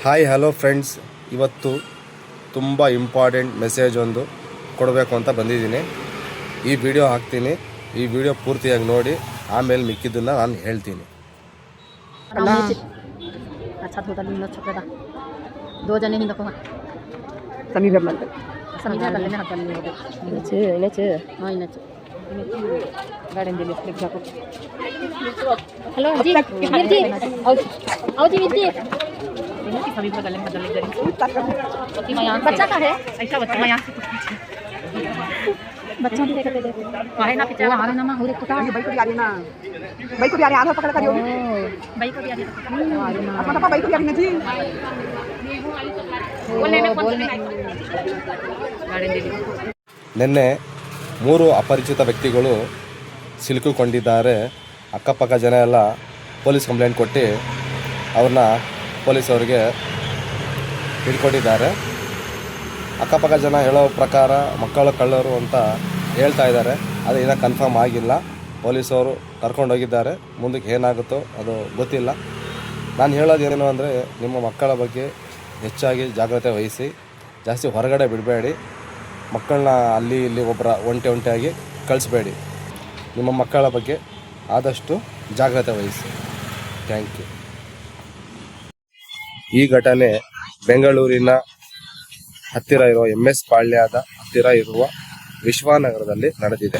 Hi hello friends, ಇವತ್ತು ತುಂಬ important message ಒಂದು ಕೊಡಬೇಕು ಅಂತ ಬಂದಿದ್ದೀನಿ. ಈ ವಿಡಿಯೋ ಹಾಕ್ತೀನಿ. ಈ ವಿಡಿಯೋ ಪೂರ್ತಿಯಾಗಿ ನೋಡಿ, ಆಮೇಲೆ ಮಿಕ್ಕಿದ್ದನ್ನು ನಾನು ಹೇಳ್ತೀನಿ. हेलो जी वीर जी आओ जी वीर जी सभी को गले में गले बच्चा का है ऐसा बच्चा मैं यहां से बच्चा भी देखते वाहे ना पिचा वाहे ना मा हो रे कुटा भाई को भी आ रही ना भाई को भी आ रही आधा पकड़ करियो भाई को भी आ रही अपना पापा भाई को भी आ रही ना जी बोलने में बोलने गाड़ी दे ನಿನ್ನೆ 3 ಅಪರಿಚಿತ ವ್ಯಕ್ತಿಗಳು ಸಿಲುಕಿಕೊಂಡಿದ್ದಾರೆ. ಅಕ್ಕಪಕ್ಕ ಜನ ಎಲ್ಲ ಪೊಲೀಸ್ ಕಂಪ್ಲೇಂಟ್ ಕೊಟ್ಟು ಅವ್ರನ್ನ ಪೊಲೀಸವ್ರಿಗೆ ಹಿಡ್ಕೊಂಡಿದ್ದಾರೆ. ಅಕ್ಕಪಕ್ಕ ಜನ ಹೇಳೋ ಪ್ರಕಾರ ಮಕ್ಕಳು ಕಳ್ಳರು ಅಂತ ಹೇಳ್ತಾ ಇದ್ದಾರೆ. ಅದು ಇನ್ನೂ ಕನ್ಫರ್ಮ್ ಆಗಿಲ್ಲ. ಪೊಲೀಸವರು ಕರ್ಕೊಂಡೋಗಿದ್ದಾರೆ. ಮುಂದಕ್ಕೆ ಏನಾಗುತ್ತೋ ಅದು ಗೊತ್ತಿಲ್ಲ. ನಾನು ಹೇಳೋದೇನೇನು ಅಂದರೆ, ನಿಮ್ಮ ಮಕ್ಕಳ ಬಗ್ಗೆ ಹೆಚ್ಚಾಗಿ ಜಾಗ್ರತೆ ವಹಿಸಿ, ಜಾಸ್ತಿ ಹೊರಗಡೆ ಬಿಡಬೇಡಿ. ಮಕ್ಕಳನ್ನ ಅಲ್ಲಿ ಇಲ್ಲಿ ಒಂಟಿಯಾಗಿ ಕಳಿಸ್ಬೇಡಿ. ನಿಮ್ಮ ಮಕ್ಕಳ ಬಗ್ಗೆ ಆದಷ್ಟು ಜಾಗ್ರತೆ ವಹಿಸಿ. Thank you. ಈ ಘಟನೆ ಬೆಂಗಳೂರಿನ ಹತ್ತಿರ ಇರುವ MS ಪಾಳ್ಯದ ಹತ್ತಿರ ಇರುವ ವಿಶ್ವನಗರದಲ್ಲಿ ನಡೆದಿದೆ.